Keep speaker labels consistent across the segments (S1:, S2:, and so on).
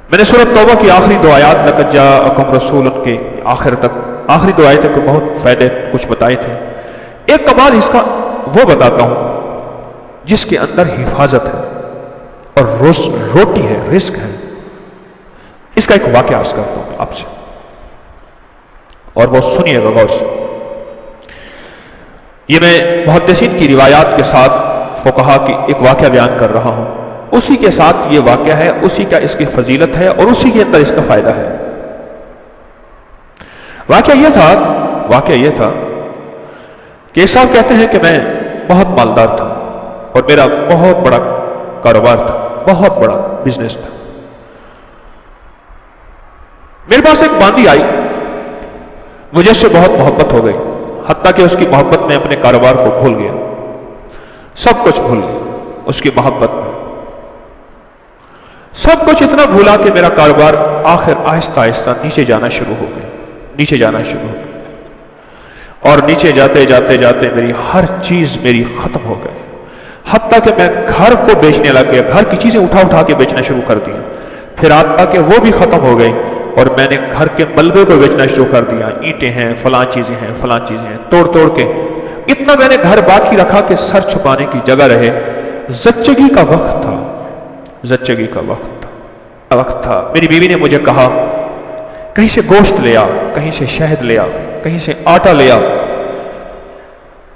S1: मैंने सूरत तौबा की आखिरी दो आयात लक़द जाअकुम रसूलुन के आखिर तक, आखिरी दो आयतों को बहुत फायदे कुछ बताए थे। एक कमाल इसका वो बताता हूं जिसके अंदर हिफाजत है और रोटी है, रिस्क है। इसका एक वाक़या अर्ज करता हूं आपसे और वो सुनिएगा गौर से। ये मैं मुहद्दिसीन की रिवायात के साथ फुक़हा की एक वाक़या बयान कर रहा हूं, उसी के साथ ये वाक़या है, उसी का इसकी फजीलत है और उसी के अंदर इसका फायदा है। वाक़या ये था कि एक साहब कहते हैं कि मैं बहुत मालदार था और मेरा बहुत बड़ा कारोबार था, बहुत बड़ा बिजनेस था। मेरे पास एक बांदी आई, मुझे उससे बहुत मोहब्बत हो गई, हत्ता कि उसकी मोहब्बत में अपने कारोबार को भूल गया, सब कुछ भूल गया उसकी मोहब्बत में। सब कुछ इतना भूला कि मेरा कारोबार आखिर आहिस्ता आहिस्ता नीचे जाना शुरू हो गया, नीचे जाना शुरू हो गया और नीचे जाते जाते जाते मेरी हर चीज मेरी खत्म हो गई, हत्ता कि मैं घर को बेचने लग गया, घर की चीजें उठा उठा के बेचना शुरू कर दिया। फिर हत्ता कि वो भी खत्म हो गई और मैंने घर के मलबे को बेचना शुरू कर दिया, ईंटें हैं, फलां चीजें हैं, फलां चीजें हैं, तोड़ तोड़ के इतना मैंने घर बाकी रखा कि सर छुपाने की जगह रहे। ज़च्चगी का वक्त था, ज़च्चगी का वक्त था। मेरी बीवी ने मुझे कहा कहीं से गोश्त ले आ, कहीं से शहद ले आ, कहीं से आटा ले आ,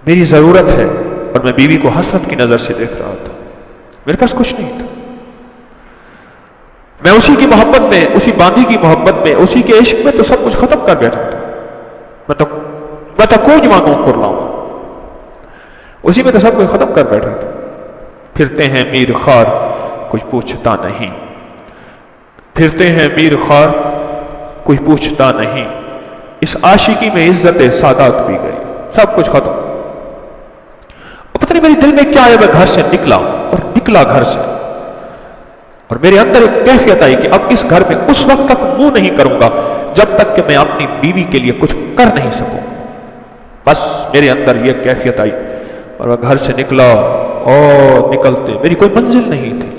S1: मेरी जरूरत है। और मैं बीवी को हसरत की नजर से देख रहा था, मेरे पास कुछ नहीं था। मैं उसी की मोहब्बत में, उसी बांदी की मोहब्बत में, उसी के इश्क में तो सब कुछ खत्म कर बैठा था। मैं तो कोई जवानों कर रहा हूं, उसी में तो सब कुछ खत्म कर बैठा था। फिरते हैं मीर खार कुछ पूछता नहीं, फिरते हैं मीर खार कोई पूछता नहीं, इस आशिकी में इज्जत सादात भी गई, सब कुछ खत्म। पता नहीं मेरे दिल में क्या है, मैं घर से निकला और निकला घर से और मेरे अंदर एक कैफियत आई कि अब इस घर में उस वक्त तक मुंह नहीं करूंगा जब तक कि मैं अपनी बीवी के लिए कुछ कर नहीं सकूं। बस मेरे अंदर यह कैफियत आई और मैं घर से निकला और निकलते मेरी कोई मंजिल नहीं थी।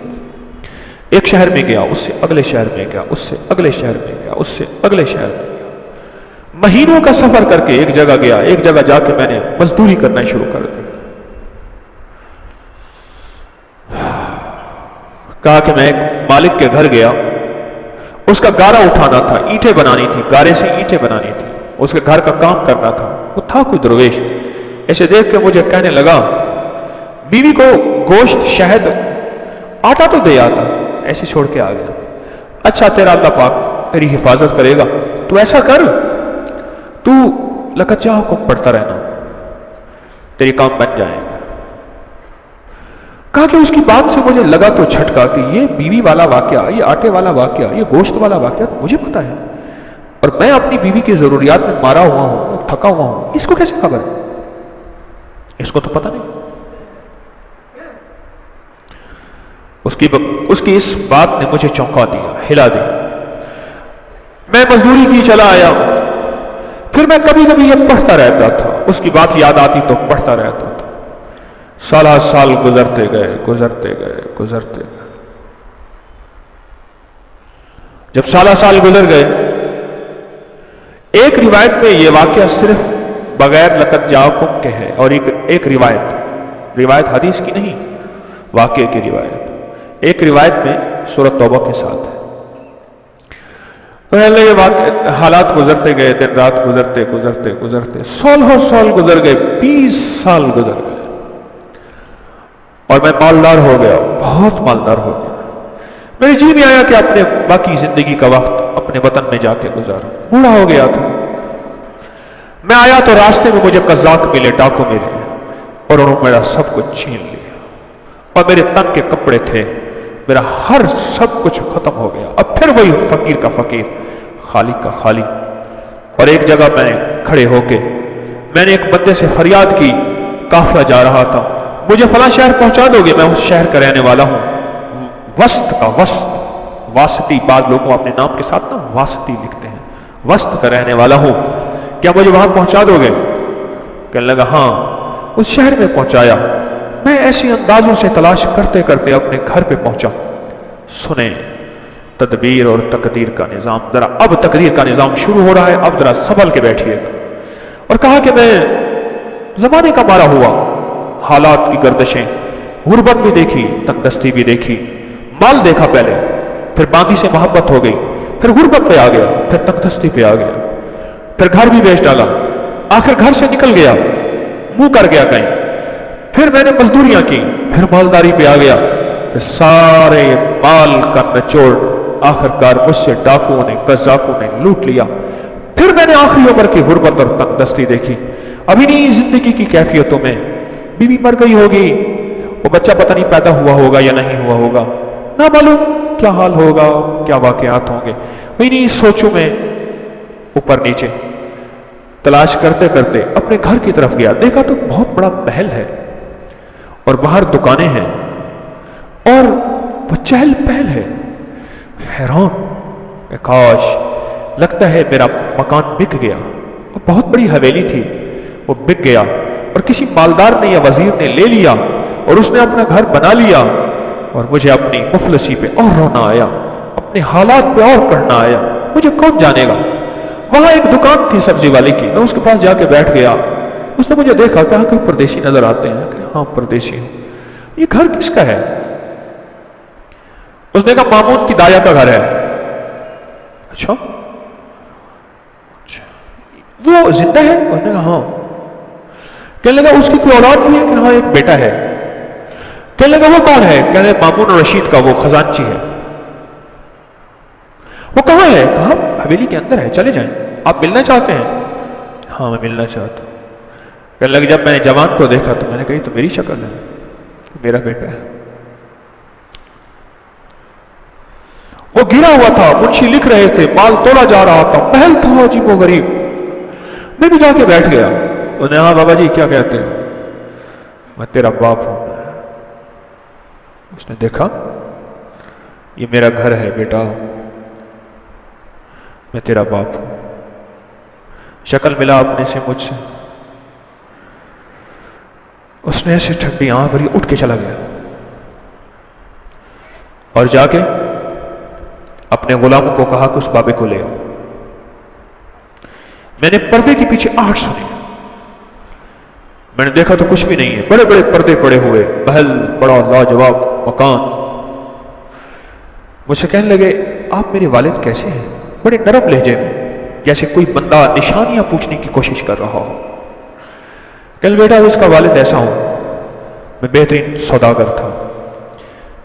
S1: एक शहर में गया, उससे अगले शहर में गया, उससे अगले शहर में गया, उससे अगले शहर में गया। महीनों का सफर करके एक जगह गया, एक जगह जाके मैंने मजदूरी करना शुरू कर दी। कहा कि मैं एक मालिक के घर गया, उसका गारा उठाना था, ईंटें बनानी थी, गारे से ईंटें बनानी थी, उसके घर का काम करना था। वो था कोई दरवेश, ऐसे देख के मुझे कहने लगा बीवी को गोश्त शहद आटा तो दे आता, ऐसे छोड़ के आ गया। अच्छा तेरा अल्लाह पाक तेरी हिफाजत करेगा, तू ऐसा कर, तू लकच्चा हुक्म पढ़ता रहना, तेरे काम बन जाएंगे। कहा कि उसकी बात से मुझे लगा तो झटका कि ये बीवी वाला वाकया, ये आटे वाला वाकया, ये गोश्त वाला वाकया मुझे पता है और मैं अपनी बीवी की जरूरियात में मारा हुआ हूं, थका हुआ हूं, इसको कैसे खबर है? इसको तो पता नहीं। उसकी इस बात ने मुझे चौंका दिया, हिला दिया। मैं मजदूरी की चला आया, फिर मैं कभी कभी ये पढ़ता रहता था, उसकी बात याद आती तो पढ़ता रहता था। साल गुजरते गए, गुजरते गए, गुजरते गए। जब साल गुजर गए, एक रिवायत में यह वाकया सिर्फ बगैर लक़द जाअकुम के है और एक रिवायत हदीस की नहीं, वाकये की रिवायत। एक रिवायत में सूरत तौबा के साथ है। पहले ये हालात गुजरते गए, दिन रात गुजरते गुजरते गुजरते साल गुजर गए, 20 साल गुजर गए और मैं मालदार हो गया, बहुत मालदार हो गया। मेरे जी में आया कि अपने बाकी जिंदगी का वक्त अपने वतन में जाके गुजारूं। बूढ़ा हो गया था। मैं आया तो रास्ते में मुझे कज़ाक मिले, डाकू मिले और उन्होंने मेरा सब कुछ छीन लिया और मेरे तन के कपड़े थे, मेरा हर सब कुछ खत्म हो गया। अब फिर वही फकीर का फकीर, खाली का खाली। और एक जगह मैंने खड़े होके मैंने एक बंदे से फरियाद की, काफिला जा रहा था, मुझे फला शहर पहुंचा दोगे? मैं उस शहर का रहने वाला हूं, वस्त का वासती, बाद लोगों अपने नाम के साथ ना वासती लिखते हैं, वस्त का रहने वाला हूं, क्या मुझे वहां पहुंचा दोगे? कहने लगा हां। उस शहर में पहुंचाया। मैं ऐसी अंदाजों से तलाश करते करते अपने घर पे पहुंचा। सुने, तदबीर और तकदीर का निज़ाम, ज़रा अब तकदीर का निज़ाम शुरू हो रहा है, अब ज़रा संभल के बैठिए। और कहा कि मैं ज़माने का मारा हुआ, हालात की गर्दिशें, गुर्बत भी देखी, तंगदस्ती भी देखी, माल देखा पहले, फिर बाकी से मोहब्बत हो गई, फिर गुर्बत पे आ गया, फिर तंगदस्ती पे आ गया, फिर घर भी बेच डाला, आखिर घर से निकल गया, मुंह कर गया कहीं, फिर मैंने मजदूरियां की, फिर मालदारी पे आ गया, फिर सारे माल का निचोड़ आखिरकार मुझसे डाकुओं ने, कज़ाकों ने लूट लिया। फिर मैंने आखिरी उम्र की गुर्बत और तंगदस्ती देखी। अभी नहीं जिंदगी की कैफियतों में बीवी मर गई होगी, वो बच्चा पता नहीं पैदा हुआ होगा या नहीं हुआ होगा, ना मालूम क्या हाल होगा, क्या वाकयात होंगे। वही नहीं सोचूं में ऊपर नीचे तलाश करते करते अपने घर की तरफ गया। देखा तो बहुत बड़ा महल है और बाहर दुकानें हैं और वो चहल पहल है। हैरान, काश, लगता है मेरा मकान बिक गया। वो बहुत बड़ी हवेली थी, वो बिक गया और किसी मालदार ने या वजीर ने ले लिया और उसने अपना घर बना लिया और मुझे अपनी मुफलसी पे और रोना आया, अपने हालात पे और पढ़ना आया। मुझे कौन जानेगा। वहां एक दुकान थी सब्जी वाले की, मैं उसके पास जाके बैठ गया। उसने मुझे देखा, कहा कि परदेशी नजर आते हैं। हाँ परदेशी हूं। ये घर किसका है? उसने कहा मामून की दाया का घर है। अच्छा, वो जिंदा है? उसने कहा हाँ। कहने लगा उसकी कोई औलाद भी है? हाँ एक बेटा है। कहने लगा वो कौन है? कहने मामून रशीद का, वो खजानची है। वो कहाँ है? कहा हवेली के अंदर है, चले जाएं। आप मिलना चाहते हैं? हाँ मैं मिलना चाहता हूं। कहने लगे जब मैंने जवान को देखा तो मैंने कही तो मेरी शक्ल है, मेरा बेटा है। वो गिरा हुआ था, मुंशी लिख रहे थे, माल तोड़ा जा रहा था, महल था अजीबो गरीब। मैं भी जाके बैठ गया। उन्हें हाँ बाबा जी क्या कहते हैं? मैं तेरा बाप हूं। उसने देखा, ये मेरा घर है बेटा, मैं तेरा बाप हूं। शक्ल मिला अपने से मुझसे। उसने ऐसे ठंडी आंख भरी, उठ के चला गया और जाके अपने गुलामों को कहा कि उस बाबे को ले आओ। मैंने पर्दे के पीछे आहट सुनी। मैंने देखा तो कुछ भी नहीं है, बड़े बड़े पर्दे पड़े हुए, महल, बड़ा लाजवाब मकान। मुझसे कहने लगे आप मेरे वालिद कैसे हैं? बड़े नरम लहजे में, जैसे कोई बंदा निशानियां पूछने की कोशिश कर रहा हो। कहने बेटा उसका वालिद ऐसा हूं, मैं बेहतरीन सौदागर था,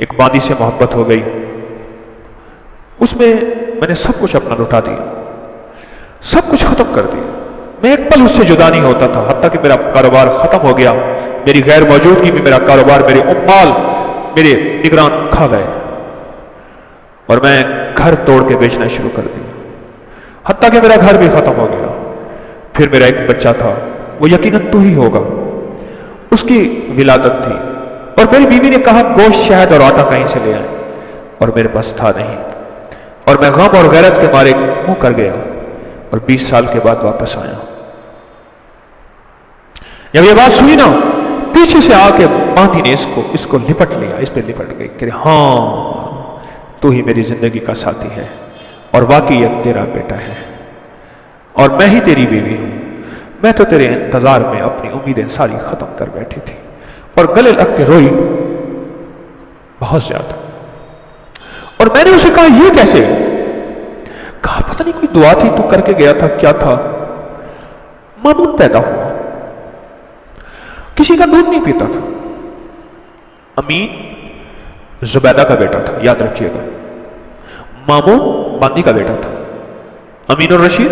S1: एक बादी से मोहब्बत हो गई, उसमें मैंने सब कुछ अपना लुटा दिया, सब कुछ खत्म कर दिया। मैं एक पल उससे जुदा नहीं होता था, हत्ता कि मेरा कारोबार खत्म हो गया। मेरी गैर मौजूदगी में मेरा कारोबार, मेरे उम्माल, मेरे निगरान खा गए और मैं घर तोड़ के बेचना शुरू कर दिया, हत्ता कि मेरा घर भी खत्म हो गया। फिर मेरा एक बच्चा था, वो यकीनन तू ही होगा, उसकी विलादत थी और मेरी बीवी ने कहा गोश्त, शहद और आटा कहीं से ले आए, और मेरे पास था नहीं और मैं गम और गैरत के मारे मुंह कर गया और 20 साल के बाद वापस आया। जब ये बात सुनी ना, पीछे से आके बांधी ने इसको लिपट लिया, इस पे लिपट गई कि हाँ तू ही मेरी जिंदगी का साथी है और वाकई एक तेरा बेटा है और मैं ही तेरी बीवी हूं। मैं तो तेरे इंतजार में अपनी उम्मीदें सारी खत्म कर बैठी थी और गले लग के रोई बहुत ज्यादा। और मैंने उसे कहा ये कैसे? कहा पता नहीं कोई दुआ थी, तू करके गया था, क्या था? मामून पैदा हुआ, किसी का दूध नहीं पीता था, अमीन जुबैदा का बेटा था, याद रखिएगा। मामून बांदी का बेटा था, अमीन और रशीद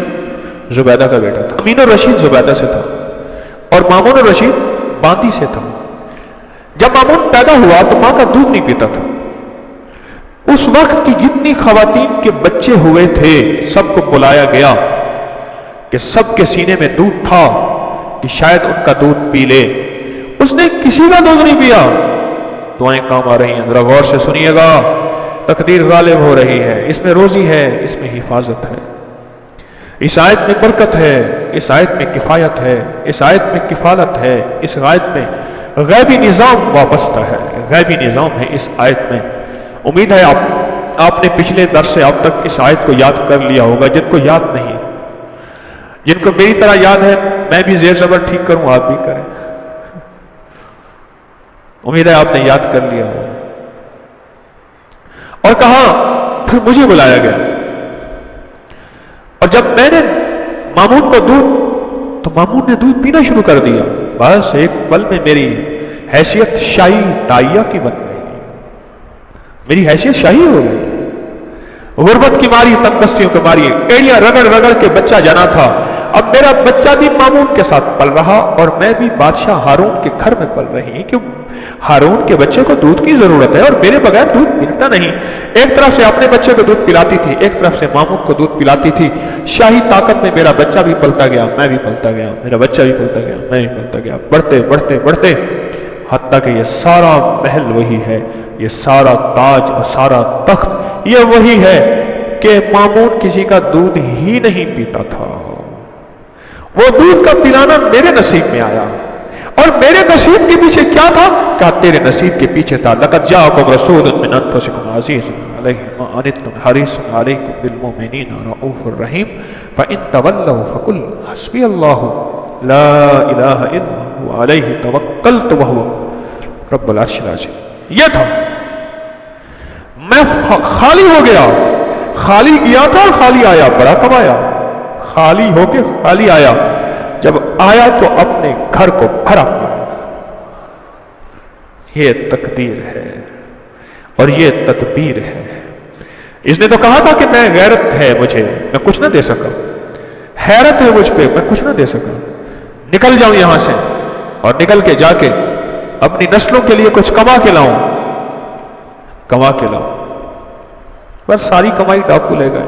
S1: जुबैदा का बेटा था। अमीन और रशीद जुबैदा से था और मामून और रशीद बांदी से था। जब मामून पैदा हुआ तो मां का दूध नहीं पीता था। उस वक्त की जितनी खवातीन के बच्चे हुए थे सबको बुलाया गया कि सबके सीने में दूध था कि शायद उनका दूध पी ले। उसने किसी का दूध नहीं पिया। दुआएं काम आ रही हैं, जरा गौर से सुनिएगा। तकदीर गालिब हो रही है, इसमें रोजी है, इसमें हिफाजत है, इस आयत में बरकत है, इस आयत में किफायत है, इस आयत में किफालत है, इस आयत में गैबी निजाम वाबस्ता है, गैबी निजाम है इस आयत में। उम्मीद है आप آپ نے پچھلے درس سے اب تک اس آیت کو یاد کر لیا ہوگا، جن کو یاد نہیں، جن کو میری طرح یاد ہے میں بھی زیر زبر ٹھیک کروں، آپ بھی کریں، امید ہے آپ نے یاد کر لیا ہوگا۔ اور کہا پھر مجھے بلایا گیا، اور جب میں نے مامون کو دودھ، تو مامون نے دودھ پینا شروع کر دیا، بس ایک پل میں میری حیثیت شاہی دائیا کی بن گئی، میری حیثیت شاہی ہو گئی۔ غربت کی ماری، تنگستیوں کی ماری، ایڑیاں رگڑ رگڑ کے بچہ جانا تھا، اب میرا بچہ بھی مامون کے ساتھ پل رہا، اور میں بھی بادشاہ ہارون کے گھر میں پل رہی، کہ ہارون کے بچے کو دودھ کی ضرورت ہے اور میرے بغیر دودھ ملتا نہیں۔ ایک طرف سے اپنے بچے کو دودھ پلاتی تھی، ایک طرف سے مامون کو دودھ پلاتی تھی، شاہی طاقت میں میرا بچہ بھی پلتا گیا، میں بھی پلتا گیا، میرا بچہ بھی پلتا گیا، میں بھی پلتا گیا، بڑھتے بڑھتے بڑھتے، حتیٰ کہ یہ سارا محل وہی ہے، یہ سارا تاج اور سارا تخت یہ وہی ہے کہ مامون کسی کا دودھ ہی نہیں پیتا تھا، وہ دودھ کا پلانا میرے نصیب میں آیا، اور میرے نصیب کے پیچھے کیا تھا؟ کیا تیرے نصیب کے پیچھے تھا لقد جاءکم رسول من انفسکم عزیز علیہ ما عنتم حریص علیکم بالمؤمنین رؤوف رحیم فإن تولوا فقل حسبی اللہ لا الہ الا هو علیہ توکلت وہو رب العرش العظیم۔ یہ تھا، میں خالی ہو گیا، خالی گیا تھا خالی آیا، بڑا کمایا، خالی ہو کے خالی آیا، جب آیا تو اپنے گھر کو بھرا پایا۔ یہ تقدیر ہے اور یہ تدبیر ہے۔ اس نے تو کہا تھا کہ میں غیرت ہے مجھے، میں کچھ نہ دے سکا، حیرت ہے مجھ پہ، میں کچھ نہ دے سکا، نکل جاؤں یہاں سے، اور نکل کے جا کے اپنی نسلوں کے لیے کچھ کما کے لاؤں، کما کے لاؤں، بس ساری کمائی ڈاکو لے گئے،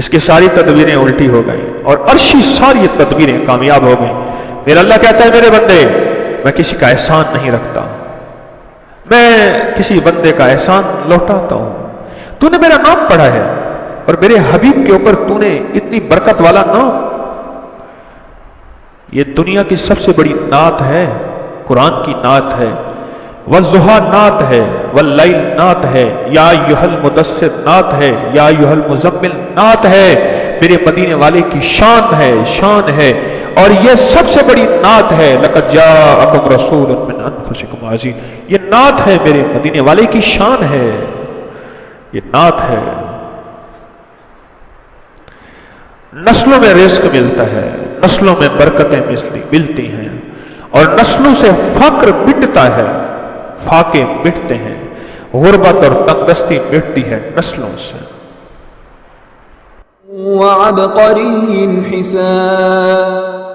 S1: اس کی ساری تدبیریں الٹی ہو گئی، اور عرشی ساری تدبیریں کامیاب ہو گئی۔ میرا اللہ کہتا ہے میرے بندے، میں کسی کا احسان نہیں رکھتا، میں کسی بندے کا احسان لوٹاتا ہوں۔ تو نے میرا نام پڑھا ہے، اور میرے حبیب کے اوپر تو نے اتنی برکت والا نام، یہ دنیا کی سب سے بڑی نعت ہے، قرآن کی نعت ہے، والضحیٰ نعت ہے، واللیل نعت ہے، یا ایھا المدثر نعت ہے، یا ایھا المزمل نعت ہے، میرے مدینے والے کی شان ہے، شان ہے، اور یہ سب سے بڑی نعت ہے، لقد جاءکم رسول من انفسکم عزیز، یہ نعت ہے، میرے مدینے والے کی شان ہے، یہ نعت ہے۔ نسلوں میں رزق ملتا ہے، نسلوں میں برکتیں ملتی ہیں، اور نسلوں سے فقر مٹتا ہے، فاقے مٹتے ہیں، غربت اور تنگدستی مٹتی ہے نسلوں سے۔
S2: وعبقری حسان